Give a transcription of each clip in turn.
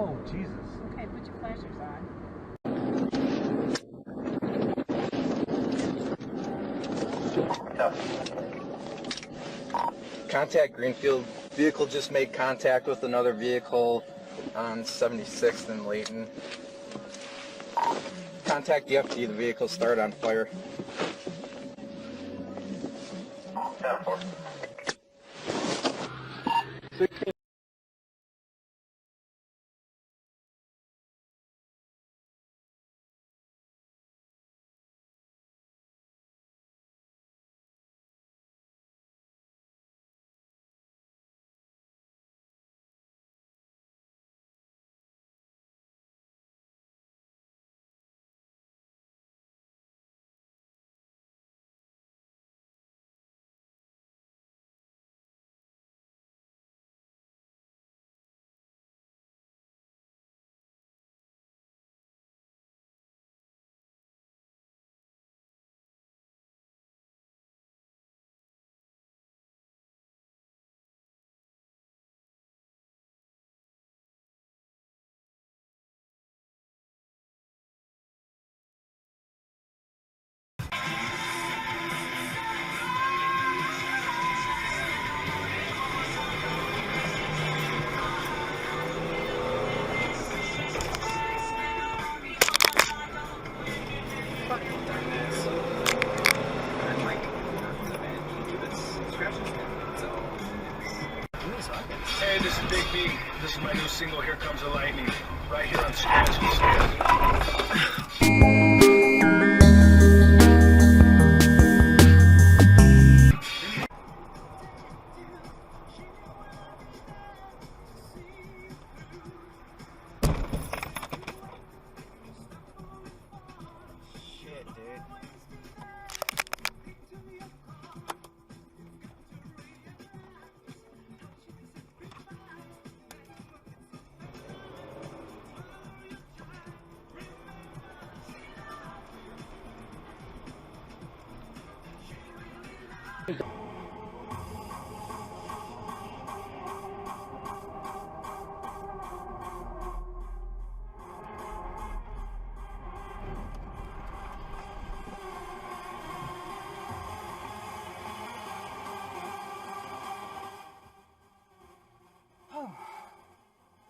Oh, Jesus. Okay, put your flashers on. Contact Greenfield. Vehicle just made contact with another vehicle on 76th and Layton. Contact the FD. The vehicle started on fire. Hey, this is Big B. This is my new single, Here Comes the Lightning. Right here on Crash.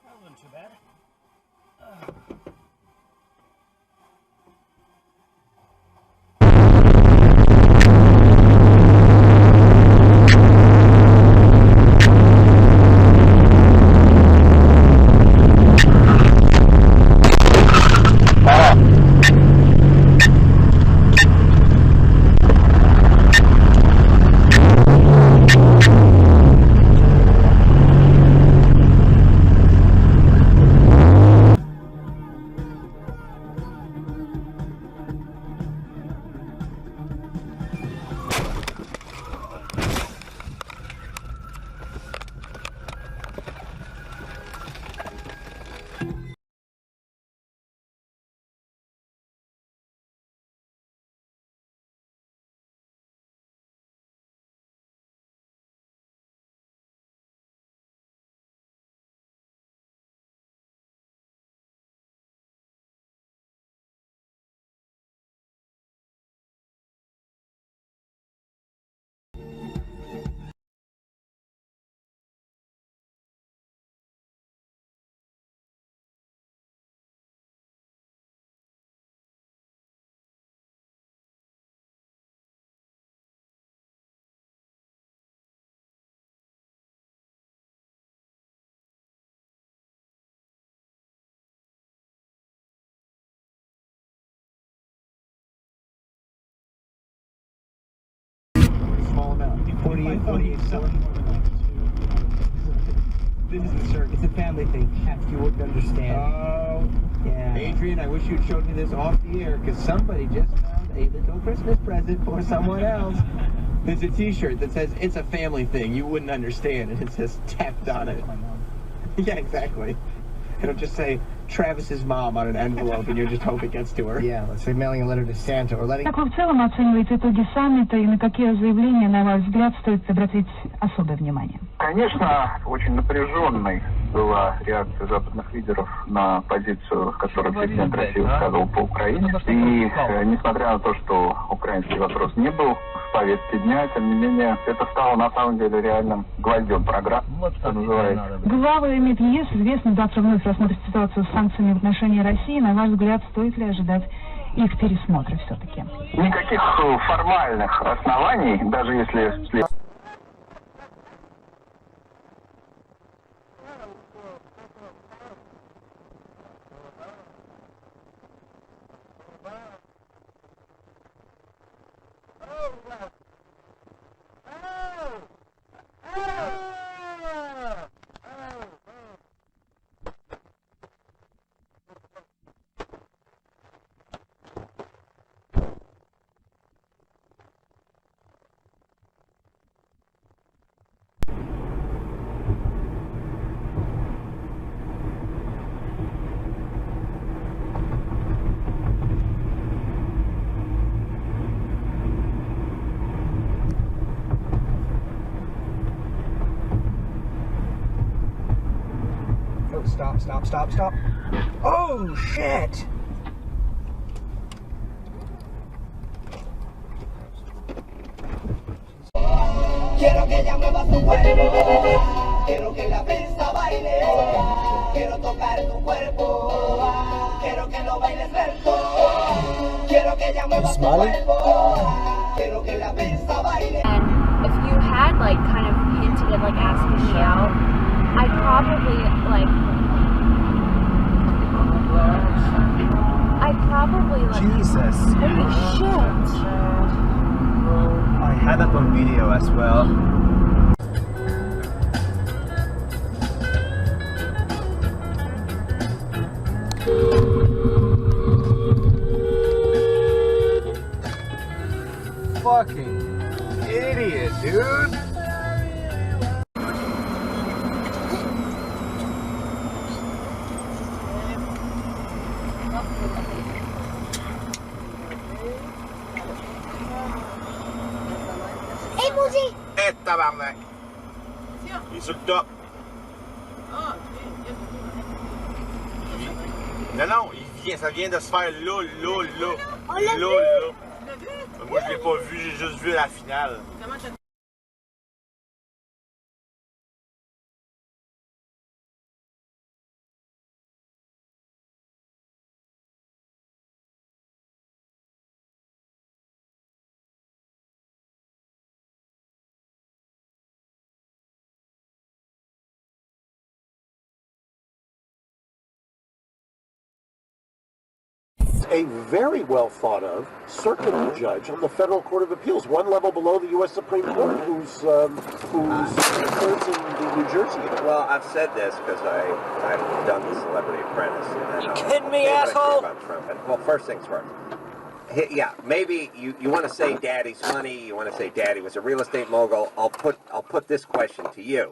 That wasn't too bad. Small amount. 48, 48, 40. This is the circus. It's a family thing. You wouldn't understand. Oh, yeah. Adrian, I wish you'd showed me this off the air because somebody just found a little Christmas present for someone else. There's a t-shirt that says, it's a family thing. You wouldn't understand. And it says tapped on it. Yeah, exactly. It'll just say Travis's mom on an envelope, and you just hope it gets to her. Yeah, let's say mailing a letter to Santa or letting... Как вы в целом оцениваете итоги саммита и на какие заявления, на ваш взгляд, стоит обратить особое внимание? Конечно, очень напряженный. была реакция западных лидеров на позицию, которую президент России высказывал по Украине. И несмотря на то, что украинский вопрос не был в повестке дня, тем не менее, это стало на самом деле реальным гвоздем программы, что называется. Глава имеет ЕС, известно, завтра вновь рассмотрит ситуацию с санкциями в отношении России. На ваш взгляд, стоит ли ожидать их пересмотра все-таки? Никаких формальных оснований, даже если... Stop. Oh, shit! Quiero que ella mueva su cuerpo, quiero que la pista baile, quiero tocar tu cuerpo, quiero que lo bailes lento, quiero que ella mueva su cuerpo, quiero que la pista baile. And if you had like kind of hinted at like asking me out, I'd probably like Jesus. holy shit. I had that on video as well. Fucking idiot, dude. Tabarnak. Il est sur le top. Non, ça vient de se faire là. Moi, je l'ai pas vu, j'ai juste vu la finale. A very well thought of circuit judge on the Federal Court of Appeals, one level below the U.S. Supreme Court, who's serves in the New Jersey. Well, I've said this because I've done the Celebrity Apprentice. And You kidding me, asshole? About Trump. Well, first things first. Yeah, maybe you want to say Daddy's money. You want to say Daddy was a real estate mogul. I'll put this question to you.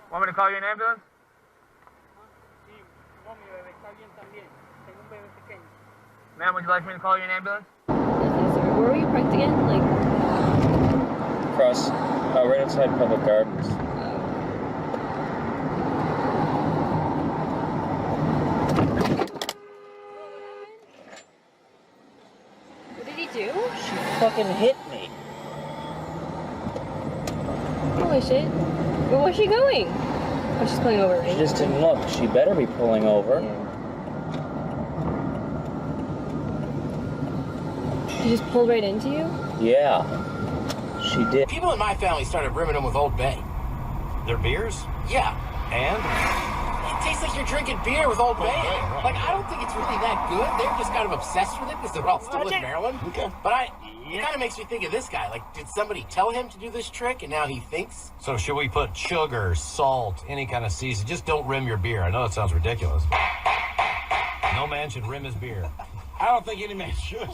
Want me to call you an ambulance? Ma'am, would you like me to call you an ambulance? Where were you parked again? Like across, right outside Public Gardens. what did he do? She fucking hit me. Holy shit. Where was she going? Oh, she's pulling over, right? She just didn't look. She better be pulling over. She just pulled right into you? Yeah, she did. People in my family started brimming them with Old Bay. Their beers? Yeah, and it tastes like you're drinking beer with Old Bay. Like, I don't think it's really that good. They're just kind of obsessed with it because they're all still in Maryland. Okay. But It kind of makes me think of this guy. Like, did somebody tell him to do this trick, and now he thinks? So should we put sugar, salt, any kind of season? Just don't rim your beer. I know that sounds ridiculous. No man should rim his beer. I don't think any man should.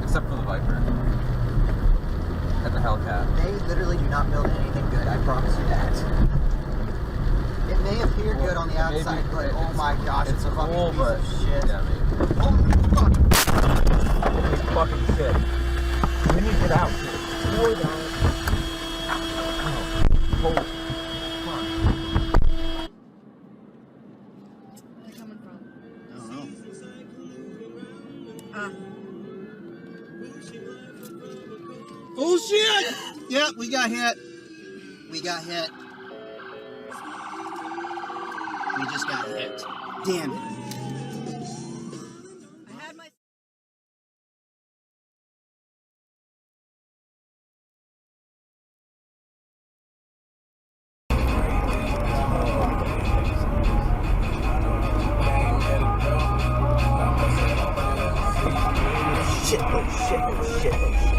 Except for the Viper and the Hellcat. They literally do not build anything good, I promise you that. It may appear good on the outside, but oh my gosh, it's a fucking piece of shit. Yeah, maybe. Oh fuck! Holy fucking shit. We need to get out. Slow down. Holy fuck. Where are they coming from? I don't know. Oh shit! Yep, we got hit. We got hit. We just got hit. Damn it. I had my... Shit, oh shit, oh shit, oh shit.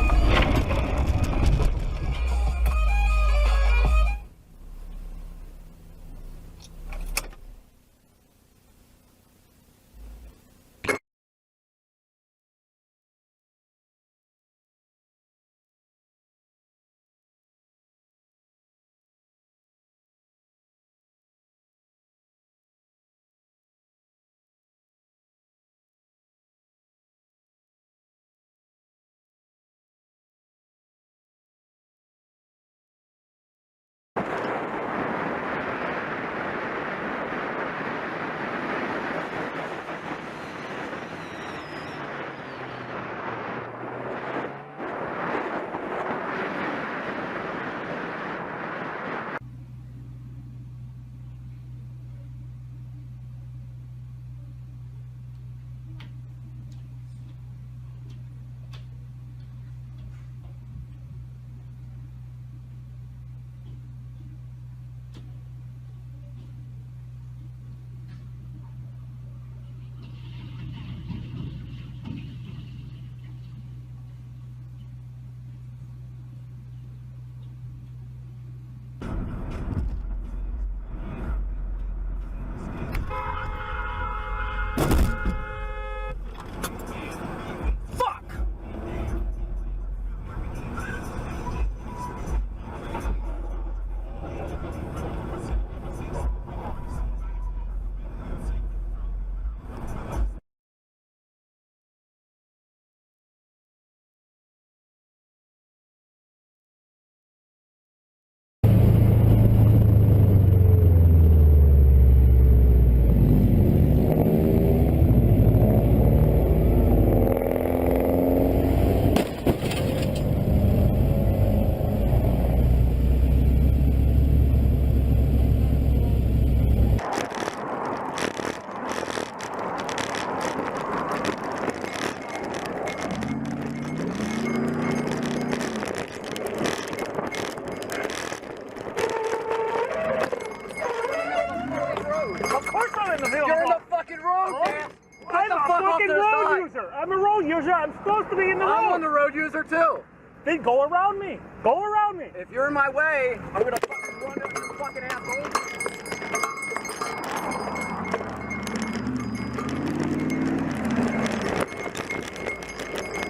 road user too. Then go around me. Go around me. If you're in my way, I'm gonna fucking run up your fucking asshole.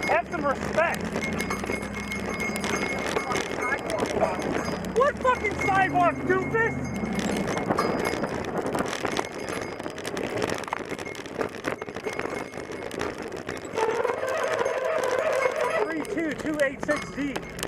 Have some respect. What fucking sidewalk, doofus? 32286D.